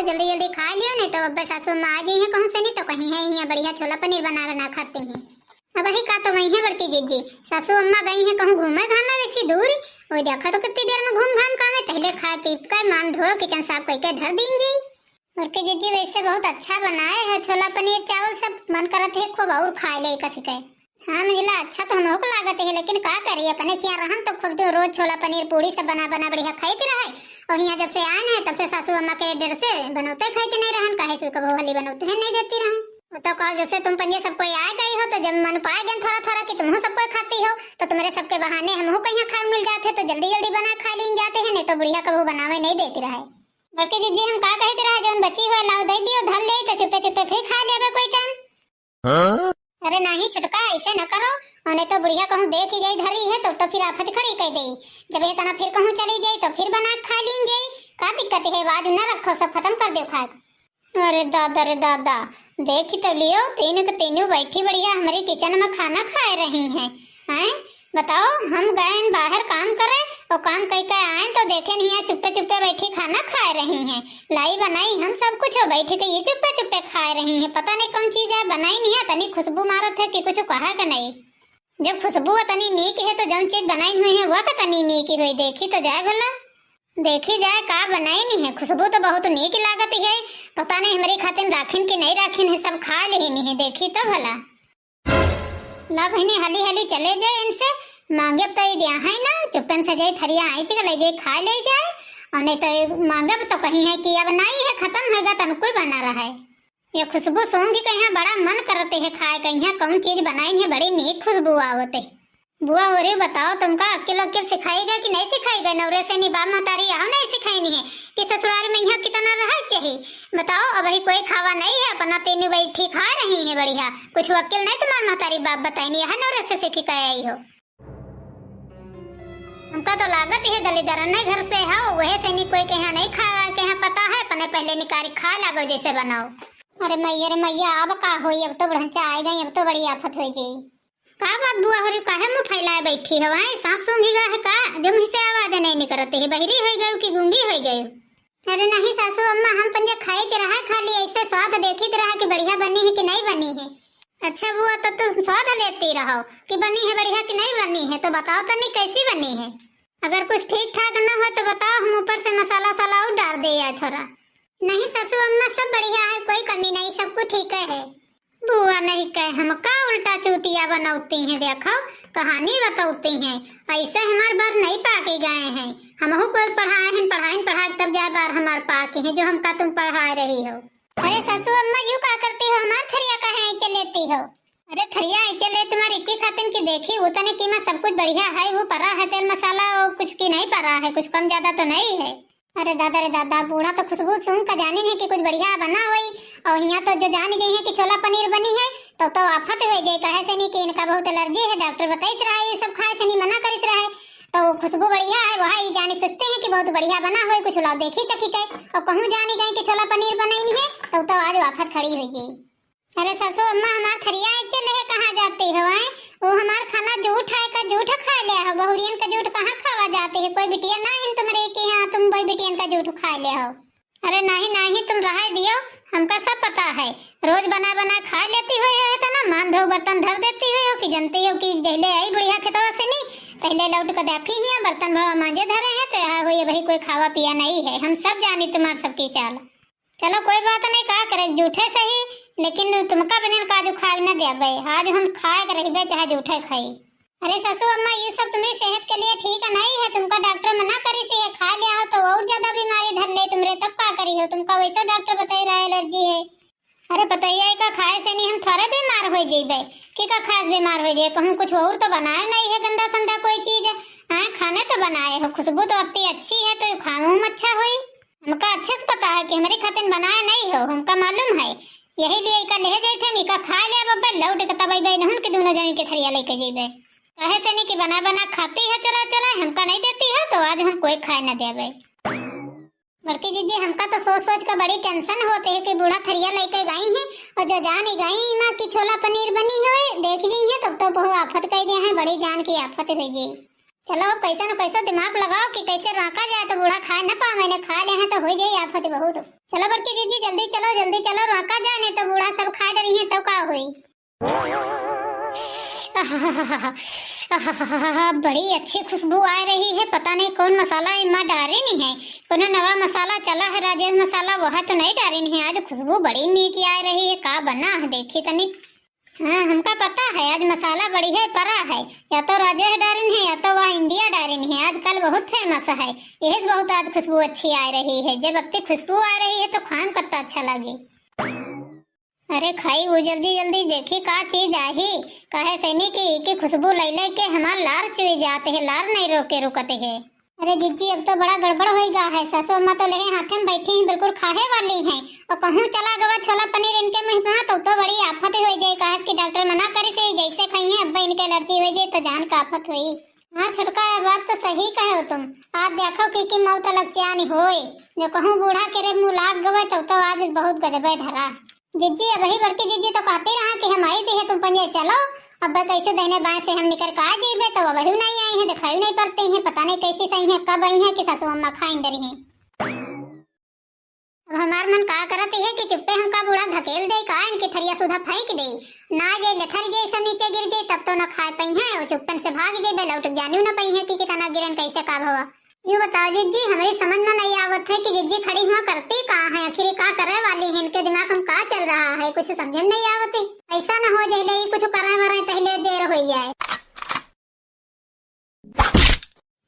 जल्दी जल्दी खा लियो, नहीं तो अब सासू अम्मा आ गई है कहूँ से, नहीं तो कहीं है यहाँ बढ़िया छोला पनीर बना बना खाते हैं। अब वही का तो वही है बड़की जीजी, सासू अम्मा गई है कहूँ घूमे घामे वैसी दूर, वो देखा तो कितनी देर में घूम घाम का पहले खा पी कर मान धो किचन साफ करके धर देंगी। बड़की जीजी वैसे बहुत अच्छा बनाए है छोला पनीर चावल सब, मन करत है खूब और खा ले कसी के। हाँ मिला अच्छा तो हमको लागत है, लेकिन का करिए अपने किया रहन तो खूब जो रोज छोला पनीर पूरी सब बना बना बढ़िया खाते रहे, और यहाँ जब से आए हैं तब से सासू अम्मा के डर से बनौते खाते नहीं रहन, काहे से कबो वाली बनौते हैं नहीं देती रहन। वो तो कहो जैसे तुम पंजे सब कोई आ गई हो तो जब मन पाए गए थोड़ा थोड़ा कि तुम सब कोई खाती हो तो तुम्हारे सबके बहाने हमहू कहीं खा मिल जाते तो जल्दी जल्दी बना खा ली जाते हैं, नहीं तो बुढ़िया कबो बनावे नहीं देती रहे। बड़की जीजी हम का कहते रहे जौन बची हुआ लाओ दे दियो धर ले तो चुपे चुपे फिर खा लेबे कोई टाइम। अरे नहीं छुटका ऐसे न करो, नहीं तो बुढ़िया कहूँ देख ही जाई धरी है तो फिर आफत खड़ी कर देई, जब ये तना फिर कहूँ चली जाई तो फिर बना खा ली जाई, का दिक्कत है आवाज न रखो सब खत्म कर दो खा। अरे दादा देख तो लियो तीनों के तीनों बैठी बढ़िया हमारी किचन में खाना खा रही हैं। हैं बताओ हम गए बाहर काम करे और काम कई के आए तो देखे नहीं है चुप्पे चुप्पे बैठी खाना खा रही हैं, लाई बनाई हम सब कुछ हो बैठ के ये चुप्पे चुप्पे खा रही हैं, पता नहीं कौन चीज है बनाई नहीं है, तनी खुशबू मारत है कि कुछ कहा का नहीं, जब खुशबू तनी नीक है तो जौन चीज बनाई हुई है वह तनी नीक हुई, देखी तो जाए भला देखी जाए का बनाई नहीं है, खुशबू तो बहुत नीक लागत है, पता नहीं हमारी खातिर राखिन की नहीं राखिन है, सब खा ली नहीं है, देखी तो भला ला बहनी हली हली चले जाए इनसे मांगे तो ये दिया है ना चुप्पन से जाए थरिया आई चल ले जाए खा ले जाए, और नहीं तो मांगे तो कहीं है कि अब नहीं है खत्म होगा तन कोई बना रहा है, ये खुशबू सूंघ के कहीं बड़ा मन करते है खाए, कहीं कौन चीज बनाई है बड़ी नीक खुशबू आवते। बुआ हो रही बताओ तुमका अक्ल अक्ल सिखाएगा कि नहीं सिखाएगा, नवरे से निभा महतारी आओ नहीं सिखाई नहीं है कि ससुराल में यहाँ कितना रहा चाहिए, बताओ अब ही कोई खावा नहीं है अपना तीन बैठी खा रही है बढ़िया, कुछ अक्ल नहीं तुम्हारी महतारी बाप बताएंगे यहाँ नवरे से सीख के आई हो, हमका तो लागत है दलीदर नहीं घर से है वह से नहीं कोई कहा नहीं खावा कहा पता है अपने पहले निकारी खा लागो जैसे बनाओ। अरे मैया अब का हो अब तो बढ़ंचा आ गई, अब तो बड़ी आफत हो गई, का बात बुआ हो रही काहे मुंह फैलाए बैठी हो, सांप सूंघेगा है का जो मुंह से आवाज नहीं निकलती है, बहरी हो गई कि गूंगी हो गई। अरे नहीं सासू अम्मा हम पंजा खाई के रहा खाली ऐसे स्वाद देखी रहा कि बढ़िया बनी है कि नहीं बनी है। अच्छा बुआ तो तुम स्वाद लेती रहो कि बनी है बढ़िया कि नहीं बनी है, तो बताओ तो नहीं कैसी बनी है, अगर कुछ ठीक ठाक न हो तो बताओ हम ऊपर से मसाला सलाह डाल दे थोड़ा। नहीं सासू अम्मा सब बढ़िया है कोई कमी नहीं सब कुछ ठीक है। बुआ नहीं कहे हम का उल्टा चूतिया बनाती हैं, देखो कहानी बताती हैं, ऐसे हमारे बार नहीं पाके गए हैं, हमहू कोई पढ़ाए तब जा बार हमारे पाके हैं जो हमका तुम पढ़ा रही हो। अरे सासू अम्मा यूं का करती हो हमार थरिया कहाँ ऐसे लेती हो, अरे थरिया ऐसे ले तुम्हारी की खातिन की देखी उतने की में सब कुछ बढ़िया है, वो परा है तेल मसाला और कुछ की नहीं परा है, कुछ कम ज्यादा तो नहीं है। अरे दादा बूढ़ा तो खुशबू सुन का जानी है कि कुछ बढ़िया बना हुई, और यहाँ तो जो जान गई है कि छोला पनीर बनी है तो आफत हो जाए, कहे से नहीं कि इनका बहुत एलर्जी है, डॉक्टर बताइस रहा है ये सब खाए से नहीं मना करिस रहा है, तो खुशबू बढ़िया है वहाँ ये जाने सोचते हैं कि बहुत बढ़िया बना हुई, कुछ लोग देखी चखी गए और कहूँ जानी गए कि छोला पनीर बनाई नहीं है तो आज आफत खड़ी हो गई। अरे सासू अम्मा हमार थरिया चले कहाँ जाती हो, वो हमार खाना जूठ है का जूठ खा लिया हो, बहुरियन का जूठ कहाँ खावा जाते है, कोई बिटिया ना है तुम्हारे के यहाँ तुम कोई बिटियन का जूठ खा ले हो। अरे नहीं तुम रहा दियो हमका सब पता है, रोज बना बना खा लेती हो है ना, मान धो बर्तन धर देती हो कि जानती हो कि जहले आई बुढ़िया खेतवा से नहीं पहले लौट कर देखी है बर्तन मांजे धरे हैं तो यहाँ हुई भाई कोई खावा पिया नहीं है, हम सब जानी तुम्हार सबकी चाल। चलो कोई बात नहीं का करे जूठे सही, लेकिन तुमका बनियन काजू खा न देबे, आज हम खाए कर रहिबे चाहे जूठे खाई। अरे सासू अम्मा ये सब तुम्हें सेहत के लिए ठीक नहीं है, तुमका डॉक्टर मना करी से खा लिया हो तो और ज्यादा बीमारी धर ले तुमरे तब का करी हो, तुमका वैसा डॉक्टर बताई रहा एलर्जी है। अरे बताइए का खाए से नहीं हम थोड़े बीमार हो जेबे कि का खास बीमार हो जाए, कहूँ कुछ और तो बनाए नहीं है गंदा संदा कोई चीज है, खाने तो बनाए हो, खुशबू तो इतनी अच्छी है तो खाऊं अच्छा हुई, हमका अच्छे से पता है कि हमारे खातिर बनाया नहीं हो, हमका मालूम है, यही लिए का ले जाए थे मिका खा लिया बब्बा लौट के तब आई नहुन के दोनों जन के थरिया लेके जेबे, कहे से नहीं कि बना बना खाती है चला हमका नहीं देती है तो आज हम कोई खाए न देबे। बड़की जीजी हमका तो सोच कर बड़ी टेंशन होते है कि बूढ़ा थरिया लेके गई है और जो जान गई माँ की छोला पनीर बनी हुई देख गई है तब तो बहुत आफत कह दिया है, बड़ी जान की आफत हो गई। चलो कैसे न कैसे दिमाग लगाओ कि कैसे रोका जाए तो बूढ़ा खाए न पाए, मैंने खा ले हैं तो हो जाए आफत बहुत। चलो बड़की जीजी जल्दी चलो रोका जाए नहीं तो बूढ़ा सब खा डरी है तो का हुई। बड़ी अच्छी खुशबू आ रही है, पता नहीं कौन मसाला इमा डारे नहीं है, कौन नवा मसाला चला है राजेश मसाला, वह तो नहीं डारे नहीं है। आज खुशबू बड़ी नीक आ रही है, का बना है देखी तनिक। हाँ हमका पता है आज मसाला बड़ी है परा है, या तो राजेश डारिन है या तो वह इंडिया डारिन है, आजकल बहुत फेमस है, यही बहुत आज खुशबू अच्छी आ रही है। जब अत्ती खुशबू आ रही है तो खान करता अच्छा लगे। अरे खाई वो जल्दी देखी का चीज आही, कहे सैनी की खुशबू ले के हमार लार चुई जाते है, लार नहीं रोके रुकते है। अरे जीजी अब तो बड़ा गड़बड़ हो गया है, सासू अम्मा तो लेहे हाथे में बैठी हैं बिल्कुल खाहे वाली हैं, और कहूँ चला गवा छोला पनीर इनके मुंह में तो बड़ी आफत हो जाए, कहे कि डॉक्टर मना करे से जैसे खाई है अब्बा इनके एलर्जी हो जाए तो जान का आफत हुई। हाँ छुटका बात तो सही कहे हो तुम, आज देखो की मौत लग जानी होए, जो कहूँ बूढ़ा के मुँह लाग गवा तो आज बहुत गजबे धरा। जीजी अब वही बड़की जीजी तो कहते रहा कि हम आई थी तुम पंजे चलो, अब कैसे दहने बाएं से हम निकल का जेबे तो वही नहीं आई है, दिखाई नहीं पड़ते हैं, पता नहीं कैसी सही है कब आई है कि सासू अम्मा खाई डरी है। अब हमार मन का करते है कि चुप्पे हमका बूढ़ा ढकेल दे का इनकी थरिया सुधा फेंक दे, ना जे लथर जे सब नीचे गिर जाए तब तो न खा पाई है, और चुप्पन से भाग जे लौट जानी न पाई है कि कितना गिरन कैसे का भवा। यूँ बताओ जीजी हमारी समझ में नहीं आवत है कि जीजी खड़ी हुआ करती कहाँ है, आखिर का करे वाली है, इनके दिमाग में का चल रहा है कुछ समझ नहीं आवत है, ऐसा न हो जाए कुछ करे मरे पहले देर हो जाए।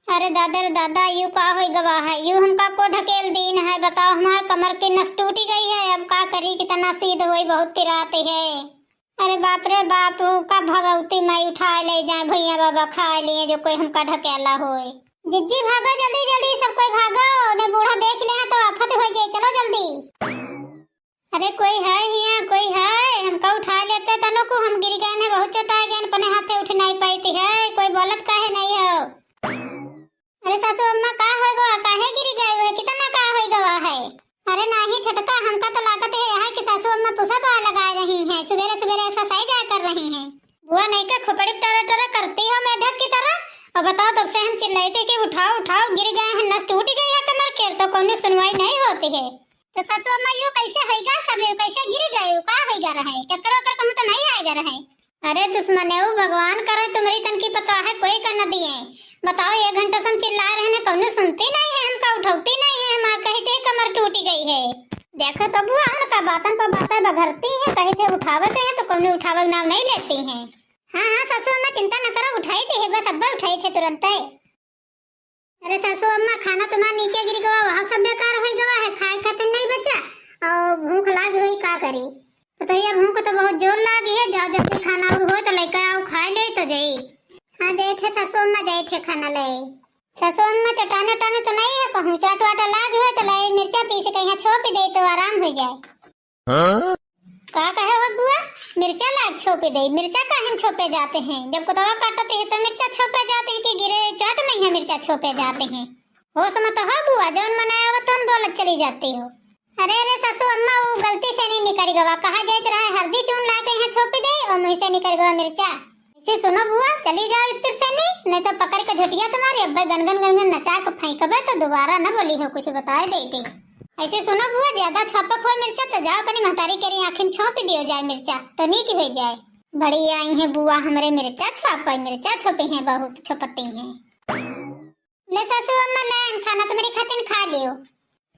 अरे दादा यूँ का हो गवा है, यूँ हमका को ढकेल दीन है, बताओ हमार कमर की नस टूटी गई है, अब का करी कितना सीध हुई बहुत पिराते है। अरे बाप रे बाप का भगवती मैं उठा ले जाए भैया बाबा खा लिए जो कोई हमका ढकेला होए। जिज्जी भागो जल्दी सब कोई भागो, ने बूढ़ा देख ले तो आफत हो जाए, चलो जल्दी। अरे कोई है यहाँ कोई है, हमका उठा लेते तनो को हम गिर गए हैं, बहुत चोट आ गए अपने हाथे उठ नहीं पाती है, कोई बोलत काहे नहीं हो। अरे सासू अम्मा का हो गवा काहे गिर गए हो, कितना का हो गवा है। अरे नहीं छटका हमका तो लागत है यहाँ की सासू अम्मा पुसा पा लगा रही हैं, सवेरे एक्सरसाइज कर रही हैं। बुआ नहीं का खोपड़ी टरा करती हो मेढक की तरह, और बताओ तब से हम चिल्लाए थे कि उठाओ गिर गए हैं, नस टूट गई है कमर के, तो कोई सुनवाई नहीं होती है। तो सासू अम्मा यूँ कैसे होगा सब कैसे गिर गए का होगा रहे, चक्कर वक्कर कहूँ तो नहीं आएगा रहे। अरे दुश्मन है भगवान करे तुम्हारी तन की पता है कोई कर न दिए, बताओ 1 घंटा से हम चिल्ला रहे हैं कौन सुनती नहीं है, हमका उठाती नहीं है, हमार कहते कमर टूटी गई है। देखो तो बुआ उनका बातन पर बातें बघरती है, कहते उठावते हैं तो कौन उठावक नाम नहीं लेती है। हाँ सासू अम्मा चिंता न करो उठाई थी बस अब्बा उठाई थे तुरंत। अरे सासू अम्मा खाना तुम्हारा नीचे गिर गया वहाँ सब बेकार हो गया है, खाए खाते नहीं बचा और भूख लाग हुई का करी, तो ये भूख तो बहुत जोर लागी है, जाओ जब खाना और हो तो लेकर आओ खा ले तो जाई। हाँ गए थे सासू अम्मा गए थे खाना ले। सासू अम्मा चटाने तो नहीं है, कहूँ चाट वाटा लाग है तो ले मिर्चा पीस के यहाँ छोप दे तो आराम हो जाए। का कहे हो बुआ मिर्चा लाग छोपे दे, मिर्चा काहे छोपे जाते हैं, जब कुतवा काटते हैं तो मिर्चा छोपे जाते हैं कि गिरे चाट में ही मिर्चा छोपे जाते हैं। हो समझ तो हो बुआ जौन मनाया हो तुम बोलत चली जाती हो। अरे सासू अम्मा वो गलती से नहीं निकल गवा, कहा जात रहा है हल्दी चून ला के यहाँ छोपे दे और मुँह से निकल गवा मिर्चा। इसे सुनो बुआ चली जाओ इतर से नहीं तो पकड़ के झुटिया तुम्हारी अब्बा गनगन नचा के फेंकबे तो दोबारा न बोली हो कुछ बताए देगी। ऐसे सुनो बुआ ज्यादा छपक हो मिर्चा तो जाओ अपनी महतारी के आँखें में छोप दियो जाए मिर्चा तो नीक हो जाए। बड़ी आई है बुआ हमारे मिर्चा छोपे हैं बहुत छपती हैं। ले सासू अम्मा नैन खाना तुम्हारी खातिर खा लियो।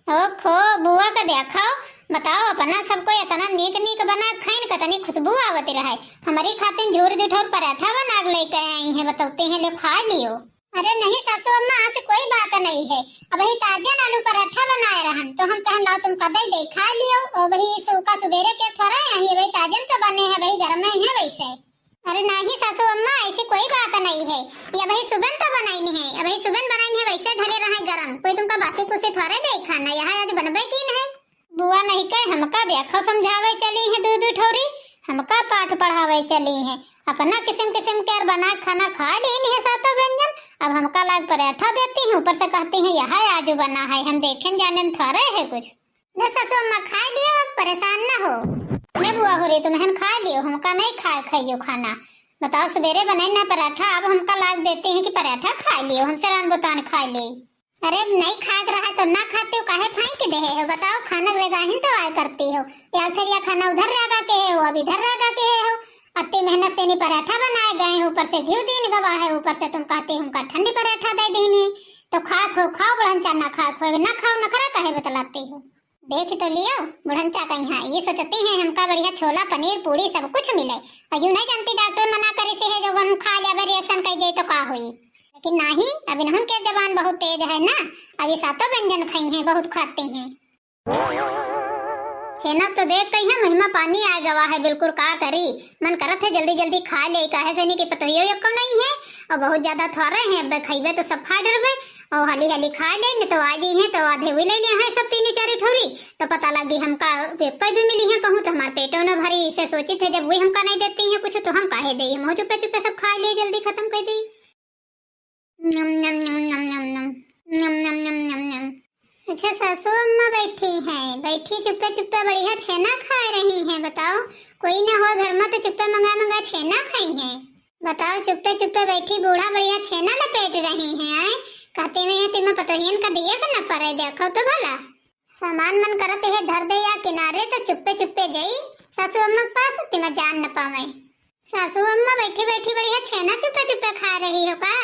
ओ खो बुआ का देखो बताओ अपना सबको इतना नीक बना खाइन कतनी खुशबू आवती रहे, हमारी खातिर झूर दिठोर पराठा बना लेके आई है बताते हैं ले खा लियो। अरे नहीं सासू अम्मा आज कोई बात नहीं है, अब वही ताजा आलू पराठा बनाए रहन तो हम कहन लाओ तुम कदई दे खा लियो, और वही सूखा सुबेरे के थोड़ा है वही ताजन तो बने हैं वही घर में है वैसे। अरे नहीं सासू अम्मा ऐसी कोई बात नहीं है, ये वही सुबह तो बनाई है, अब वही सुबह बनाई है वैसे धरे रहे गरम, कोई तुमका बासी कुछ थोड़े दे खाना यहाँ आज बनबे की है। बुआ नहीं कहे हमका देखो समझावे चली है दूध ठोरी, हमका पाठ पढ़ावे चली है, अपना किस्म के बना खाना खा ली है सातों व्यंजन, अब हमका लाग पराठा देती हैं ऊपर से कहती हैं यह आज बना है, हम देखें जाने थोड़े है कुछ। न सासू अम्मा खा लियो परेशान न हो, मैं बुआ हो रही तुम्हें खा लियो, हमका नहीं खाइयो खाना, बताओ सवेरे बनाए ना पराठा, अब हमका लाग देते हैं कि पराठा खा लियो, हमसे रान बतान खा ले। अरे नहीं खाग रहा तो ना खाते हो, काहे फेंक दे हो? बताओ खाना लगाही तो आय करती हो, या फिर या खाना उधर लगा के हो, अब इधर लगा के हो। अति मेहनत से नहीं पराठा बनाए गए हो, ऊपर से घी दिन गवा है, ऊपर से तुम कहते हो हमका ठंडी पराठा दे देने। तो खाओ बुढ़ंचा, ना खाओ ना खाओ, नखरा काहे बतलाते हो? देख तो लियो बुढ़ंचा कहीं हाँ ये सोचते हैं हमका बढ़िया छोला पनीर पूरी सब कुछ मिले, और यूं नहीं जानती डॉक्टर मना करे से है जो हम खा जाबे रिएक्शन कर जाए तो का होई। लेकिन नहीं, अब इन्हों के जबान बहुत तेज है ना, अभी सातों व्यंजन खाई हैं, बहुत खाते हैं। छेना तो देख कहीं है मुँह में पानी आ गवा है, बिल्कुल का करी मन करत है जल्दी जल्दी खा ले, काहे से नहीं कि पतोहियो यक्को नहीं है और बहुत ज्यादा थोड़े हैं, अब खाइबे तो सब खा डरबे और हाली हाली खा ले तो आज ही है तो आधे हुई ले हैं सब तीन चार ठोली, तो पता लगी हमका एक भी मिली है कहूँ तो हमारे पेटों न भरी, इसे सोची थे जब वही हमका नहीं देती है कुछ तो हम काहे दे, हम चुपे चुपे सब खा लिए जल्दी खत्म कर दी। नम नम नम नम नम नम नम नम नम नम नम। अच्छा सासू अम्मा बैठी चुप्पे चुप्पे बढ़िया छेना खा रही हैं। बताओ कोई ना हो घर में तो चुप्पे मंगा छेना खाई हैं। बताओ चुप्पे चुप्पे बैठी बूढ़ा बढ़िया छेना लपेट रही हैं। आए कहते में है तुम्हें पतोहियन का दिया का न पड़े, देखो तो भला सामान मन करते है धर दे या किनारे तो चुप्पे चुप्पे जाई सासू अम्मा के पास, तुम्हें जान न पावे। सासू अम्मा बैठी बैठी बढ़िया छेना चुप्पे चुप्पे खा रही हो का?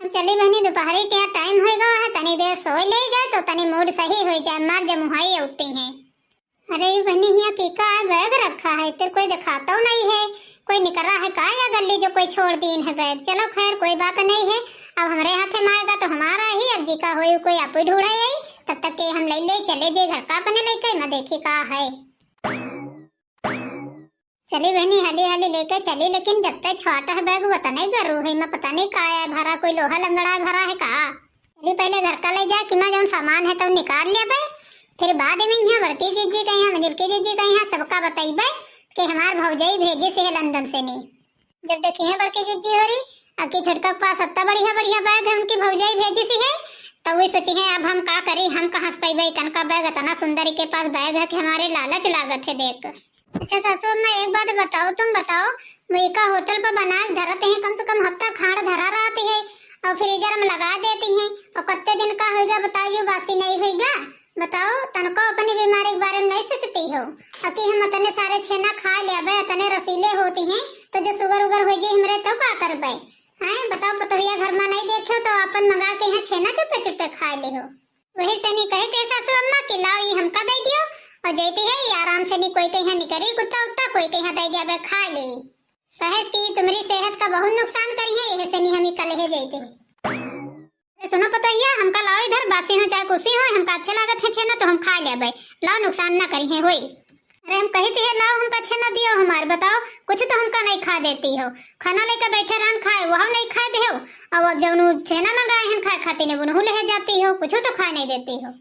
चली बहनी दोपहरी के टाइम हो गया है, तनी देर सोई ले जाए तो तनी मूड सही हो जाए, मार जब मुहाई उठती है। अरे बहनी यहाँ पीका है, बैग रखा है, तेरे कोई दिखाता नहीं है, कोई निकला है का या गली जो कोई छोड़ दीन है बैग। चलो खैर कोई बात नहीं है, अब हमारे हाथ में आएगा तो हमारा ही, अब जी का हो कोई आप ही ढूंढे आई, तब तक के हम ले चले जे घर का अपने लेके मैं देखी का है। चली बहनी हाली हाली लेके चली, लेकिन जब तक छोटा है बैग पता नहीं गरू है, मैं पता नहीं का है भरा, कोई लोहा लंगड़ा भरा है का। चली पहले घर का ले जा कि मैं जो सामान है तो निकाल लिया बे, फिर बाद में यहाँ बड़की जीजी का यहाँ मिलकी जीजी का यहाँ सबका बताइबे कि हमार भौजाई भेजे से है लंदन से नहीं। जब देखी है बड़की जीजी हो रही अकी छुटका के पास इतना बढ़िया बढ़िया बैग है उनकी भौजाई भेजी सी है, तो वही सोची है अब हम का करी, हम कहाँ से पाइबे इतना बैग, इतना सुंदरी के पास बैग है कि हमारे लालच लागत है देख। अच्छा सासू अम्मा एक बात बताओ, तुम बताओ मेका होटल पर बना धरते हैं कम से कम हफ्ता खाड़ धरा रहती है और फ्रीजर में लगा देती हैं, और कितने दिन का होगा बताइए, बासी नहीं होगा बताओ। तनको अपनी बीमारी के बारे में नहीं सोचती हो, अकी हम इतने सारे छेना खा लिया इतने रसीले होती हैं तो जो शुगर उगर हो जाए हमरे तो का करबे हैं। बताओ पतोहिया घर में नहीं देखो तो अपन मंगा के यहाँ छेना चुप्पे चुप्पे खा ले हो। वही से नहीं कहे थे सासू अम्मा कि लाओ ये हमका दे दियो, और जाती है ये आराम से नहीं कोई कहीं निकली कुत्ता उत्ता कोई कहीं दे दिया खा ले, कहे कि तुम्हारी सेहत का बहुत नुकसान करी है, यही से नहीं हम कल ही जाते। सुनो पतोहिया हमका लाओ इधर, बासी हो चाहे कुछ हो हमका अच्छे लागत है छेना तो हम खा ले भाई, लाओ नुकसान ना करी है होई। अरे हम कही थी लाओ हमका छेना दियो हमार, बताओ कुछ तो हमका नहीं खा देती हो, खाना लेकर बैठे रहन खाए वो नहीं खा दे हो, और जब छेना मंगाए हैं खाए खाती नहीं वो ले जाती हो, कुछ तो खा नहीं देती हो।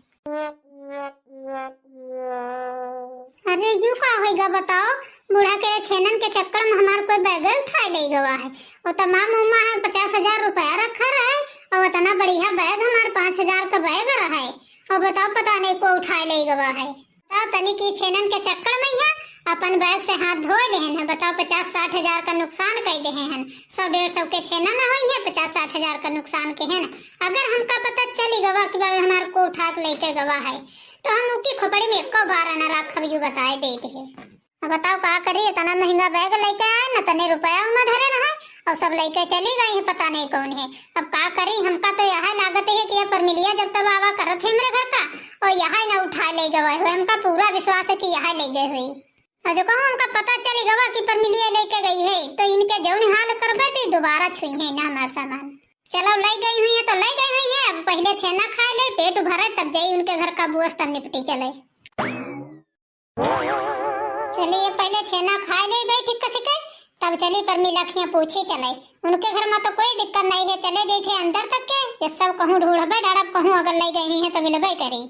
अरे यू का होगा बताओ, बूढ़ा के छेनन के चक्कर में हमार कोई बैग उठा ले गवा है, और तमाम उम्मा 50,000 रुपया रखा रहा है, और इतना बढ़िया बैग हमार 5,000 का बैग रहा है, और बताओ पता नहीं को उठा ले गवा है। बताओ तनी की छेनन के चक्कर में यहाँ अपन बैग से हाथ धो ले हैं, बताओ 50-60 हजार का नुकसान कर दे हैं, 100-150 के छेना ना हुई है 50-60 हजार का नुकसान के हैं। अगर हमका पता चली गवा कि बाबा हमारे को उठा के लेके गवा है तो हम उसकी खोपड़ी में एको बार न रखब यू बताए देते हैं। अब बताओ का करी, इतना महंगा बैग लेके आए न तने रुपया में धरे रहा और सब लेके चली गई है, पता नहीं कौन है। अब का करी, हमका तो यह लागत है कि पर मिलिया जब तब आवा करत है मेरे घर का और यहाँ न उठा ले गवा है, हमका पूरा विश्वास है कि यहाँ ले गए हुई, और जो कहूँ हमका पता चली गवा कि पर मिलिया लेके गई है तो इनके जौन हाल करबे तो दोबारा छुई है ना हमारा सामान। चलो ले गई हुई है तो ले गई हुई है, अब पहले छेना खा ले पेट भरे तब जाई उनके घर का बुआस तब निपटी चले। चलिए पहले छेना खा ले बैठ के तब चली पर मिलखियां पूछी चले, उनके घर में तो कोई दिक्कत नहीं है, चले गई थे अंदर तक के ये सब कहूँ ढूंढबे डरब कहूँ अगर ले गई है तो मिलबे करी।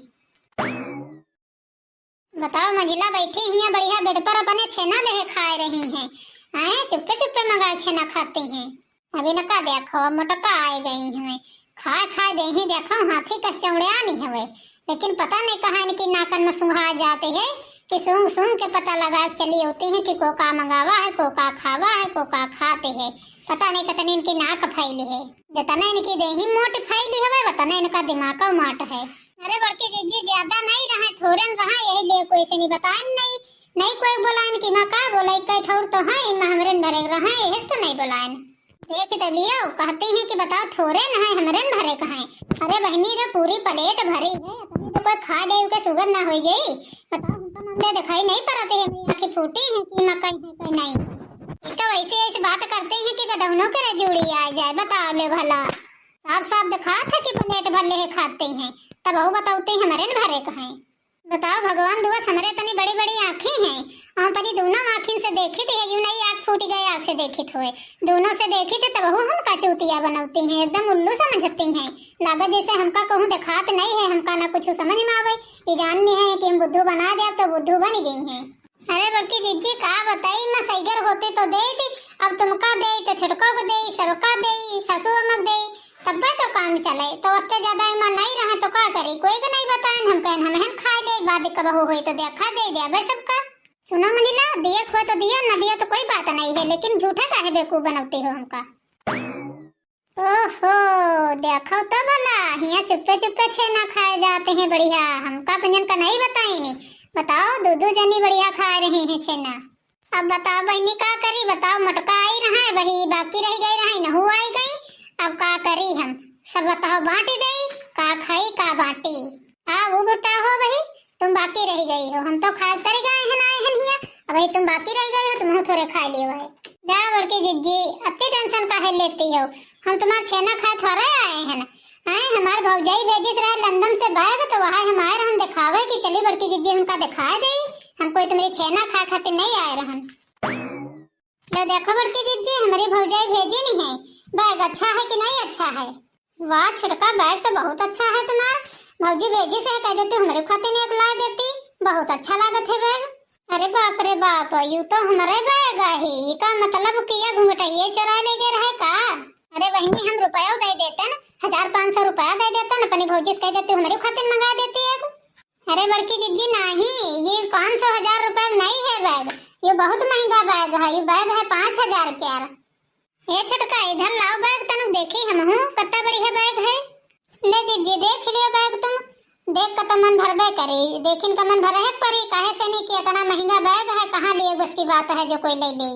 बताओ मंजिला बैठी हैं बढ़िया बेड पर अपने छेना ले खाए रही हैं, आए चुप्पे चुप्पे मंगाए छेना खाती हैं। अभी नका देखो मोटका आए गई हमें खाए खाए दे ही देखो हाथी का चौड़िया नहीं हवे, लेकिन पता नहीं कहा इनकी नाकन में सुंघा जाते है कि सूंघ सूंघ के पता लगा चली होती है कि को का मंगावा है, को का खावा है, को का खाते है। पता नहीं कितनी इनकी नाक फैली है, जितना इनकी देही मोट फैली है उतना इनका दिमाग मोट है। अरे बड़की जीजी ज्यादा नहीं रहा, थोड़न रहा, यही ले कोई से नहीं बताए नहीं कोई बोला इनकी माँ का बोला कई ठौर तो है इमा हमरे भरे रहा है, तो नहीं बोलाए देख तो लियो कहते हैं कि बताओ थोड़े न है हमरे भरे कहाँ। अरे बहनी जो पूरी प्लेट भरी है अपनी तो कोई खा ले के शुगर ना हो जाई। बताओ हमको मामले दिखाई नहीं पड़ते हैं, मेरी आंखें फूटी हैं कि मकई है कोई नहीं। ये तो ऐसे बात करते हैं कि गदौनों के जुड़ी आ जाए। बताओ ले भला साफ साफ दिखा था कि प्लेट भर ले खाते हैं, तब वो बताते हैं हमारे भरे कहाँ। बताओ भगवान दुआ हमरे तनी बड़ी बड़ी आँखें हैं, हम पनी दोनों आँखों से देखी थे, यूं नहीं आँख फूट गई आँख से देखी थे, दोनों से देखी थे तब हम कचूतिया बनौती हैं, एकदम उल्लू समझती हैं। लागत जैसे हमका कहूँ दिखात नहीं है, हमका ना कुछ समझ में आवे, ये जाननी है कि हम बुद्धू बना दे तो बुद्धू बन गई हैं। अरे बल्कि जीजी का बताई मैं सैगर होते तो दे थी, अब तुमका दे तो छिड़को को दे, सबका दे, ससु अमक दे, तब तो काम चले। तो उससे ज्यादा इमा नहीं रहा तो क्या करी, कोई को नहीं बताएं, हम कहन हम खा दे, बाद कब हुई तो देखा दे दे सबका। सुनो मंजिला, दिया खुआ तो दिया, न दिया तो कोई बात नहीं है, लेकिन झूठा काहे बेवकूफ बनाते हो हमका। ओहो देखो तो भला यहाँ चुप्पे चुप्पे छेना खाए जाते हैं बढ़िया, हमका पंजन का नहीं बताई नहीं। बताओ दो जनी बढ़िया खा रहे हैं छेना। अब बताओ बहनी का करी, बताओ मटका आई रहा है वही बाकी रह गई रहा नहु आई गई, अब का करी हम सब बताओ बांटी गई, का खाई का बांटी। हाँ वो बुट्टा हो वही तुम बाकी रह गई हो, हम तो खा कर गए हैं आए हैं हिया, अब वही तुम बाकी रह गए हो, तुम थोड़े खा लिए हो। जा बड़की जिज्जी अति टेंशन काहे लेती हो, हम तुम्हारा छेना खा थोड़ा आए हैं ना। हमारे भौजाई भेजिस रहे लंदन से बैग, तो वहाँ हमारे हम दिखावे कि चली बड़की जिज्जी हमका दिखा दे, हम कोई तुम्हारी छेना खा खाते नहीं आए रहन। तो देखो बड़की जिज्जी हमारी भौजाई भेजी नहीं है, बैग अच्छा है कि नहीं अच्छा है। वाह छुटका बैग तो बहुत अच्छा है तुम्हारा, भौजी भेजी से कह देती हमारे खाते नहीं ला देती, बहुत अच्छा लागत है बैग। अरे बाप रे बाप, यू तो हमारे बैग है, का मतलब किया घूंघटइये चुरा ले गए रहे का। अरे वही हम रुपया दे देते न, 1500 रुपया दे देते न, अपनी भौजी से कह देती हमारे खाते मंगा देती है। अरे बड़की जिज्जी नहीं, ये 500-1000 रुपए नहीं है बैग, ये बहुत महंगा बैग है, ये बैग है 5000 के। ये छुटका इधर लाओ बैग तनु देखी हम हूँ कितना बढ़िया बैग है। ले जिज्जी देख लियो बैग, तुम देख का तो मन भरबे करी, देखिन का मन भरे है परी, काहे से नहीं कि इतना महंगा बैग है, कहाँ लिए बस की बात है जो कोई ले ले।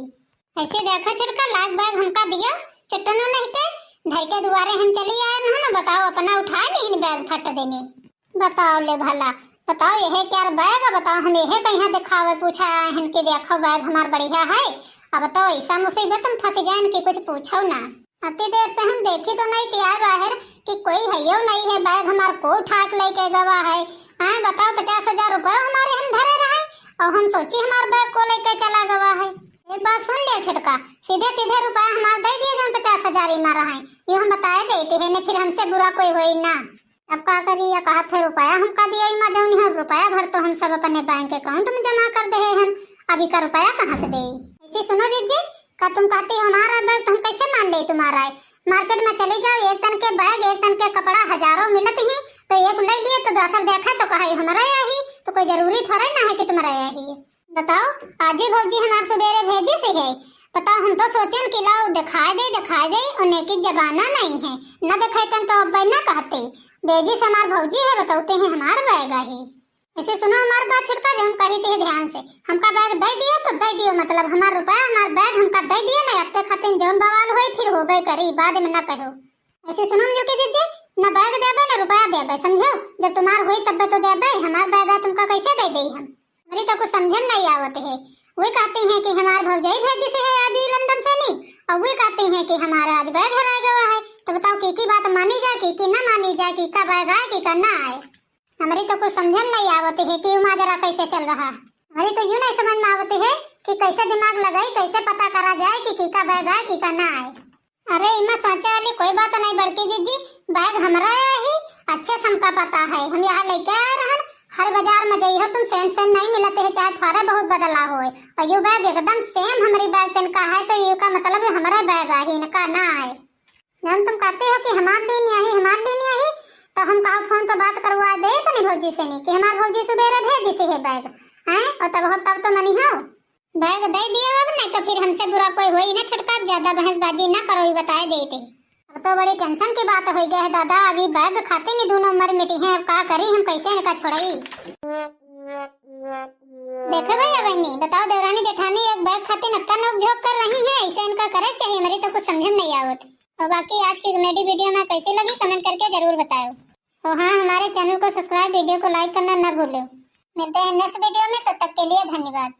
ऐसे देखो छुटका लाख बैग हमका दिया चट्टनो नहीं के घर के दुआरे हम चली आए ना, बताओ अपना उठाए नहीं बैग फट देने। बताओ ले भला, बताओ यह क्या बैग, बताओ हम यह कहीं दिखावे पूछा हन के देखो बैग हमार बढ़िया है। अब तो ऐसा मुसीबत हम फंस गए कि कुछ पूछो ना, अति देर से हम देखी तो नहीं किया बाहर कि कोई है यो नहीं है, बैग हमार को ठाक लेके गवा है। हाँ बताओ 50,000 रुपए हमारे हम धरे रहे और हम सोची हमार बैग को लेके चला गवा है। एक बात सुन ले छुटका, सीधे सीधे रुपया हमार दे दिए जो 50,000 मारा है, ये हम बताए देते हैं, फिर हमसे बुरा कोई होई ना। अब का करी या कहा थे रुपया हमका दिया इमा जौन है, रुपया भर तो हम सब अपने बैंक अकाउंट में जमा कर दे हैं, अभी का रुपया कहाँ से दे। ऐसे सुनो जीजी का तुम कहती हो हमारा बैग, तुम कैसे मान ले तुम्हारा है। मार्केट में चले जाओ, एक तन के बैग एक तन के कपड़ा हजारों मिलत ही, तो एक ले लिए तो दूसर देखा तो कहा हमारा यही, तो कोई जरूरी थोड़ा ना है कि तुम्हारा यही। बताओ आज ही भौजी हमारे सवेरे भेजी से है, बताओ हम तो सोचे कि लाओ दिखा दे उन्हें की जमाना नहीं है, न दिखाते तो अब न कहते बेजी से हमार भौजी है, बताते हैं हमार बैग है। ऐसे सुनो हमारी बात छुटका, जो हम कही थी ध्यान से, हमका बैग दे दियो तो दे दियो, मतलब हमार रुपया हमार बैग हमका दे दियो ना, अपने खाते जौन बवाल होई फिर हो गई करी, बाद में ना कहो। ऐसे सुनो जो कि जीजी ना बैग देबे ना रुपया देबे, समझो जब तुम्हार होई तब तो देबे, हमार बैग तुमका कैसे दे देई हम, मेरी तो कुछ समझ नहीं आवत है। वे कहते हैं कि हमार भौजाई भेजी से है आज ही लंदन से नहीं, और वे कहते हैं कि हमारा आज बैग हरा गया है, तो बताओ की बात मानी जाए की ना मानी जाए, की का बैग आए की का ना आए। हमारी तो कुछ समझ नहीं आवत है कि माजरा कैसे चल रहा, हमारी तो यूं नहीं समझ में आवत है कि कैसे दिमाग लगाई, कैसे पता करा जाए कि का बैग आए की का ना आए। अरे इमा सोचे वाली कोई बात नहीं बड़की जीजी, बैग हमारा ही अच्छे से हमका पता है, हम यहाँ लेके आए रहन, हर बाजार में जाई हो तुम सेम नहीं मिलते है, चाहे थोड़ा बहुत बदलाव होए, और ये बैग एकदम सेम हमारी बैग तन का है, तो ये का मतलब है हमारा बैग है इनका ना आए। जब तुम कहते हो कि हमार दिन यही तो हम कहा फोन पर बात करवा दे अपनी भौजी से नहीं कि हमार भौजी सवेरे भेजी से है बैग, हैं और तब तो मनी हो बैग दे दिया अब नहीं तो फिर हमसे बुरा कोई होई ना छटका ज्यादा बहसबाजी ना करो बताए देते। अब तो बड़ी टेंशन की बात हो गई है दादा अभी बैग खाते नहीं दोनों उम्र मिटी है अब का करी हम कैसे इनका छोड़ई। देखो भैया बहनी बताओ देवरानी जेठानी एक बैग खाते नक्का नोक झोंक कर रही है ऐसे इनका करे चाहिए मेरी तो कुछ समझ में नहीं आवत। और बाकी आज की कॉमेडी वीडियो में कैसी लगी कमेंट करके जरूर बताओ। और हाँ हमारे चैनल को सब्सक्राइब वीडियो को लाइक करना न भूलो। मिलते हैं नेक्स्ट वीडियो में तब तक के लिए धन्यवाद।